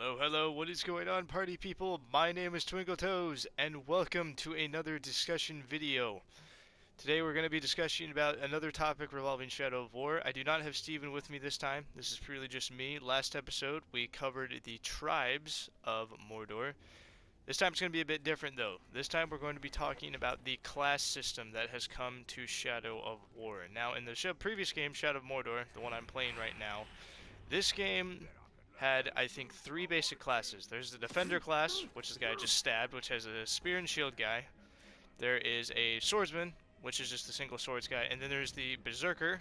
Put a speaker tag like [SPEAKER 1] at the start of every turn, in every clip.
[SPEAKER 1] Hello, hello, what is going on, party people? My name is Twinkle Toes, and welcome to another discussion video. Today we're going to be discussing about another topic revolving Shadow of War. I do not have Steven with me this time. This is purely just me. Last episode, we covered the tribes of Mordor. This time it's going to be a bit different, though. This time we're going to be talking about the class system that has come to Shadow of War. Now, in the previous game, Shadow of Mordor, the one I'm playing right now, this game had, I think, 3 basic classes. There's the Defender class, which is the guy I just stabbed, which has a spear and shield guy. There is a Swordsman, which is just a single swords guy. And then there's the Berserker,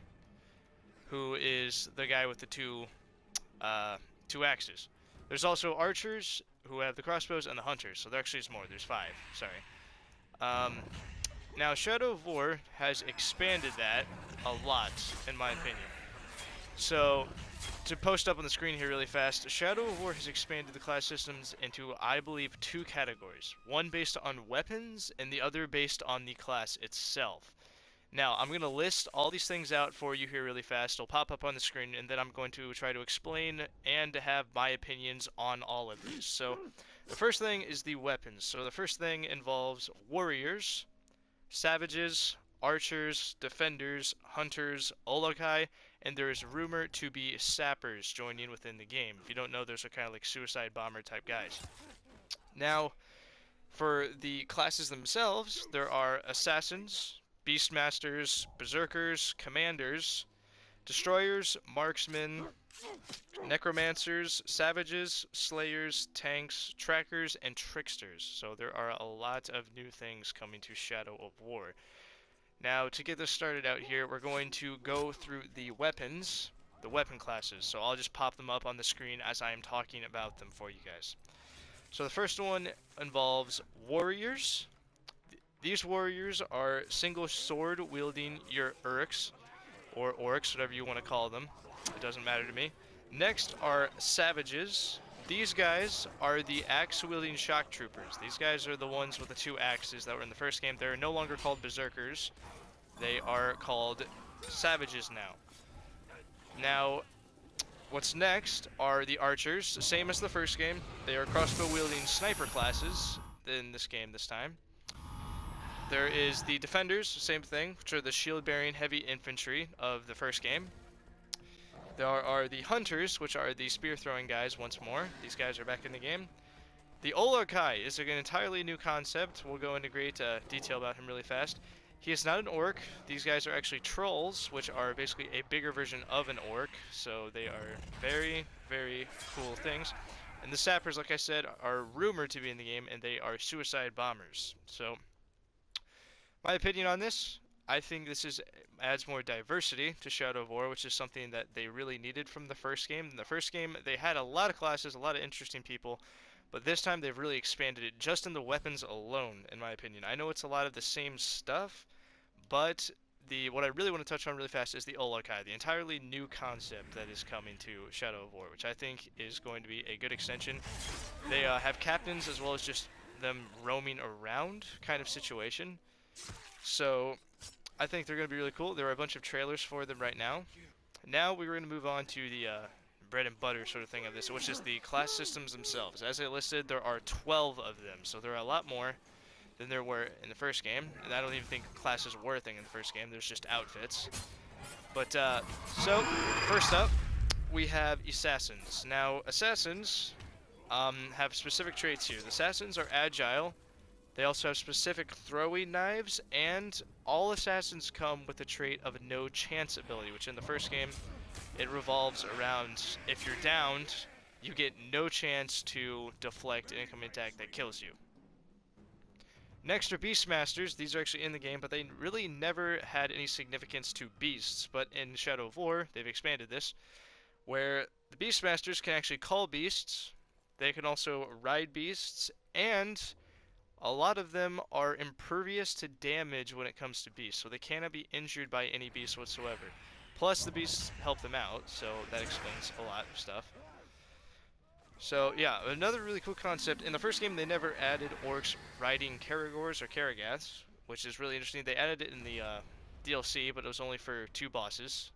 [SPEAKER 1] who is the guy with the two axes. There's also Archers, who have the crossbows, and the Hunters. So there actually is more. There's 5. Sorry. Now, Shadow of War has expanded that a lot, in my opinion. So, to post up on the screen here really fast, Shadow of War has expanded the class systems into, I believe, 2 categories. One based on weapons, and the other based on the class itself. Now, I'm going to list all these things out for you here really fast. It'll pop up on the screen, and then I'm going to try to explain and to have my opinions on all of these. So, the first thing is the weapons. So, the first thing involves warriors, savages, archers, defenders, hunters, Olokai, and there is rumored to be sappers joining within the game. If you don't know, those are kind of like suicide bomber type guys. Now, for the classes themselves, there are assassins, beastmasters, berserkers, commanders, destroyers, marksmen, necromancers, savages, slayers, tanks, trackers, and tricksters. So there are a lot of new things coming to Shadow of War. Now, to get this started out here, we're going to go through the weapons, the weapon classes. So I'll just pop them up on the screen as I am talking about them for you guys. So the first one involves warriors. These warriors are single sword wielding your Urks, or Orcs, whatever you want to call them. It doesn't matter to me. Next are savages. These guys are the axe-wielding shock troopers. These guys are the ones with the 2 axes that were in the first game. They're no longer called berserkers. They are called savages now. Now, what's next are the archers. Same as the first game. They are crossbow-wielding sniper classes in this game this time. There is the defenders, same thing, which are the shield-bearing heavy infantry of the first game. There are the hunters, which are the spear-throwing guys once more. These guys are back in the game. The Olokai is an entirely new concept. We'll go into great detail about him really fast. He is not an orc. These guys are actually trolls, which are basically a bigger version of an orc. So they are very, very cool things. And the sappers, like I said, are rumored to be in the game, and they are suicide bombers. So, my opinion on this, I think this adds more diversity to Shadow of War, which is something that they really needed from the first game. In the first game, they had a lot of classes, a lot of interesting people, but this time they've really expanded it just in the weapons alone, in my opinion. I know it's a lot of the same stuff, but what I really want to touch on really fast is the Olokai, the entirely new concept that is coming to Shadow of War, which I think is going to be a good extension. They have captains as well as just them roaming around kind of situation. So, I think they're going to be really cool. There are a bunch of trailers for them right now. Now we're going to move on to the bread and butter sort of thing of this, which is the class systems themselves. As I listed, there are 12 of them, so there are a lot more than there were in the first game. And I don't even think classes were a thing in the first game. There's just outfits. But, so, first up, we have assassins. Now, assassins have specific traits here. The assassins are agile. They also have specific throwing knives, and all assassins come with the trait of no chance ability, which in the first game, it revolves around if you're downed, you get no chance to deflect an incoming attack that kills you. Next are Beastmasters. These are actually in the game, but they really never had any significance to beasts. But in Shadow of War, they've expanded this, where the Beastmasters can actually call beasts, they can also ride beasts, and a lot of them are impervious to damage when it comes to beasts, so they cannot be injured by any beast whatsoever. Plus, the beasts help them out, so that explains a lot of stuff. So, yeah, another really cool concept. In the first game, they never added orcs riding Karagors or Karagaths, which is really interesting. They added it in the DLC, but it was only for 2 bosses.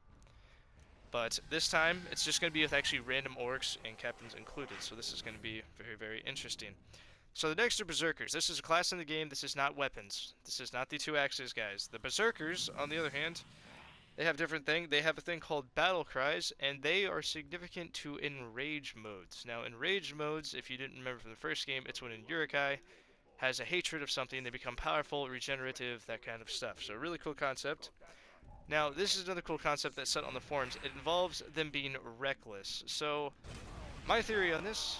[SPEAKER 1] But this time, it's just going to be with actually random orcs and captains included, so this is going to be very, very interesting. So the next are Berserkers. This is a class in the game. This is not weapons. This is not the two axes guys. The Berserkers, on the other hand, they have a different thing. They have a thing called Battle Cries, and they are significant to Enrage modes. Now, Enrage modes, if you didn't remember from the first game, it's when an Uruk-hai has a hatred of something, they become powerful, regenerative, that kind of stuff. So a really cool concept. Now, this is another cool concept that's set on the forums. It involves them being reckless. So, my theory on this,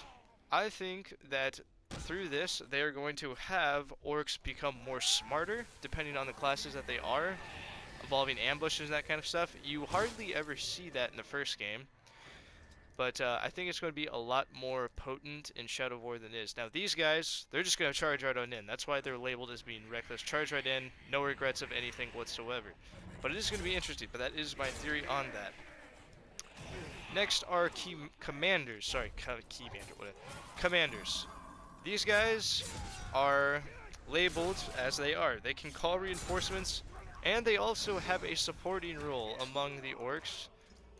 [SPEAKER 1] I think that through this, they are going to have orcs become more smarter, depending on the classes that they are, involving ambushes and that kind of stuff. You hardly ever see that in the first game, but I think it's going to be a lot more potent in Shadow of War than it is. Now, these guys, they're just going to charge right on in. That's why they're labeled as being reckless. Charge right in, no regrets of anything whatsoever. But it is going to be interesting, but that is my theory on that. Next are commanders. Sorry, commanders. These guys are labeled as they are. They can call reinforcements, and they also have a supporting role among the orcs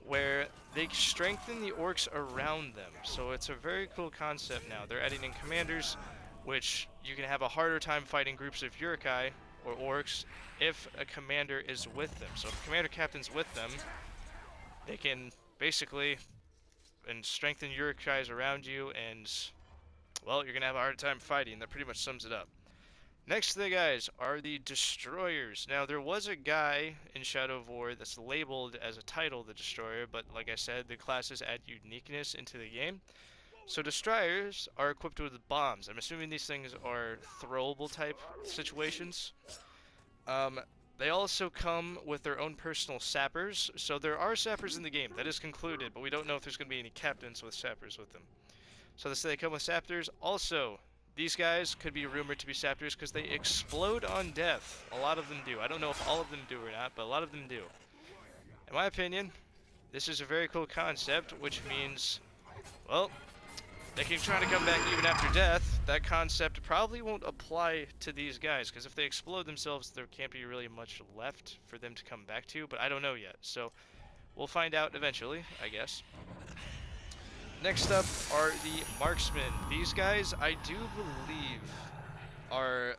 [SPEAKER 1] where they strengthen the orcs around them. So it's a very cool concept now. They're adding in commanders, which you can have a harder time fighting groups of Uruk-hai or orcs if a commander is with them. So if a commander captain's with them, they can basically strengthen Uruk-hais around you, and well, you're gonna have a hard time fighting. That pretty much sums it up. Next to the guys are the Destroyers. Now, there was a guy in Shadow of War that's labeled as a title, the Destroyer, but like I said, the classes add uniqueness into the game. So Destroyers are equipped with bombs. I'm assuming these things are throwable type situations. They also come with their own personal sappers. So there are sappers in the game. That is concluded, but we don't know if there's going to be any captains with sappers with them. So they come with sappers. Also, these guys could be rumored to be sappers because they explode on death. A lot of them do. I don't know if all of them do or not, but a lot of them do. In my opinion, this is a very cool concept, which means, well, they can try to come back even after death. That concept probably won't apply to these guys, because if they explode themselves, there can't be really much left for them to come back to, but I don't know yet. So, we'll find out eventually, I guess. Next up are the Marksmen. These guys, I do believe, are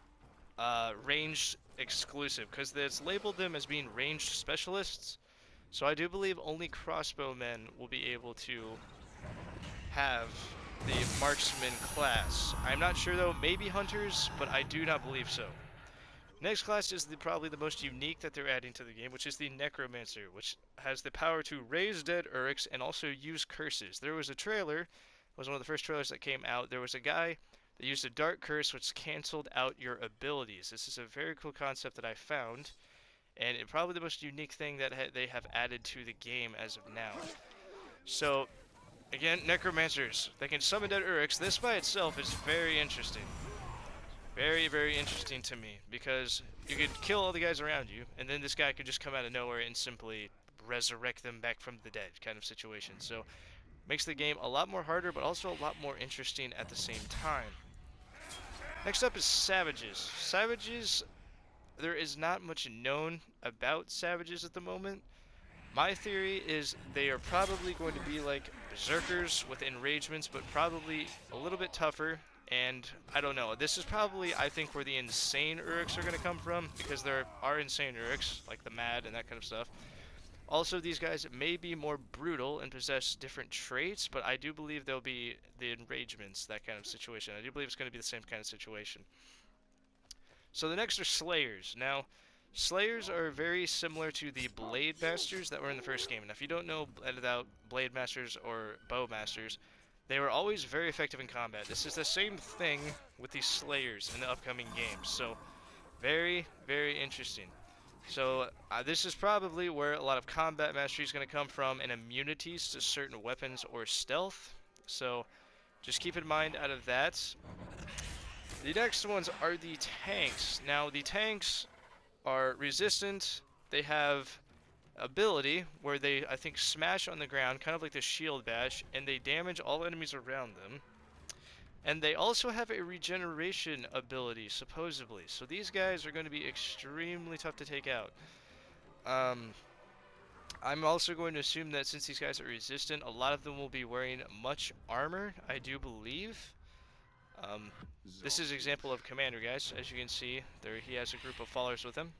[SPEAKER 1] range exclusive, because it's labeled them as being ranged specialists. So I do believe only crossbowmen will be able to have the Marksman class. I'm not sure though, maybe hunters, but I do not believe so. Next class is probably the most unique that they're adding to the game, which is the Necromancer, which has the power to raise dead Uruks and also use curses. There was a trailer, it was one of the first trailers that came out, there was a guy that used a dark curse which canceled out your abilities. This is a very cool concept that I found, and probably the most unique thing that they have added to the game as of now. So, again, Necromancers, they can summon dead Uruks. This by itself is very interesting. Very, very interesting to me, because you could kill all the guys around you, and then this guy could just come out of nowhere and simply resurrect them back from the dead kind of situation. So, makes the game a lot more harder, but also a lot more interesting at the same time. Next up is Savages. Savages, there is not much known about Savages at the moment. My theory is they are probably going to be like Berserkers with enragements, but probably a little bit tougher. And I don't know. This is probably, I think, where the insane Uruks are going to come from, because there are insane Uruks, like the Mad and that kind of stuff. Also, these guys may be more brutal and possess different traits, but I do believe they'll be the enragements, that kind of situation. I do believe it's going to be the same kind of situation. So the next are Slayers. Now, Slayers are very similar to the Blade Masters that were in the first game. Now, if you don't know about Blade Masters or Bow Masters, they were always very effective in combat. This is the same thing with these Slayers in the upcoming games. So, very, very interesting. So, this is probably where a lot of combat mastery is going to come from, and immunities to certain weapons or stealth. So, just keep in mind out of that. The next ones are the tanks. Now, the tanks are resistant. They have ability where they, I think, smash on the ground, kind of like the shield bash, and they damage all enemies around them. And they also have a regeneration ability, supposedly. So these guys are going to be extremely tough to take out. I'm also going to assume that since these guys are resistant, a lot of them will be wearing much armor, I do believe. Um, this is an example of Commander, guys. As you can see, there he has a group of followers with him.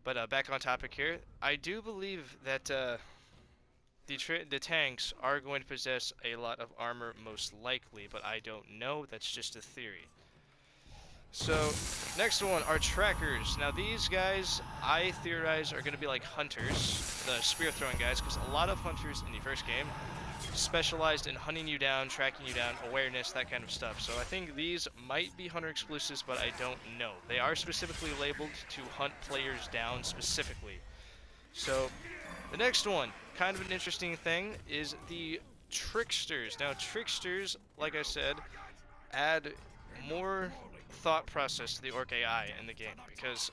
[SPEAKER 1] But back on topic here, I do believe that the tanks are going to possess a lot of armor, most likely, but I don't know. That's just a theory. So, next one are trackers. Now these guys, I theorize, are going to be like hunters, the spear throwing guys, because a lot of hunters in the first game specialized in hunting you down, tracking you down, awareness, that kind of stuff. So I think these might be hunter exclusives, but I don't know. They are specifically labeled to hunt players down specifically. So the next one, kind of an interesting thing, is the tricksters. Now tricksters, like I said, add more thought process to the orc AI in the game, because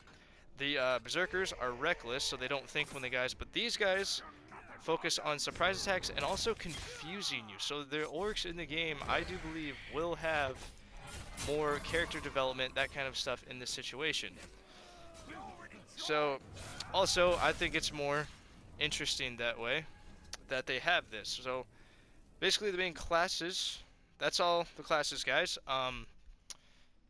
[SPEAKER 1] the berserkers are reckless, so they don't think when they guys, but these guys focus on surprise attacks and also confusing you. So the orcs in the game, I do believe, will have more character development, that kind of stuff in this situation. So also, I think it's more interesting that way that they have this. So basically the main classes, that's all the classes, guys.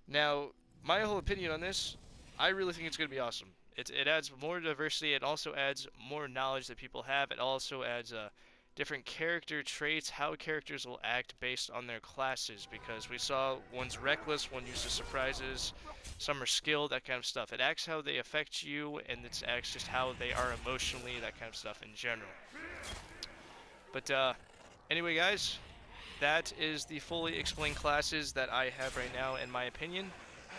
[SPEAKER 1] Now, my whole opinion on this, I really think it's going to be awesome. It adds more diversity. It also adds more knowledge that people have. It also adds different character traits, how characters will act based on their classes. Because we saw one's reckless, one uses surprises, some are skilled, that kind of stuff. It acts how they affect you, and it acts just how they are emotionally, that kind of stuff in general. But anyway, guys, that is the fully explained classes that I have right now, in my opinion.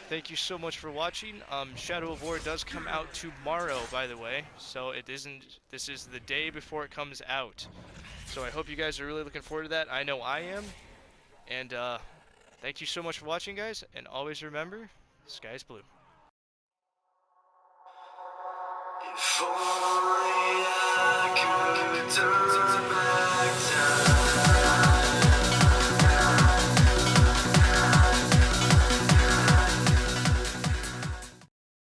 [SPEAKER 1] Thank you so much for watching. Shadow of War does come out tomorrow, by the way, so it isn't. This is the day before it comes out. So I hope you guys are really looking forward to that. I know I am. And thank you so much for watching, guys. And always remember, the sky's blue.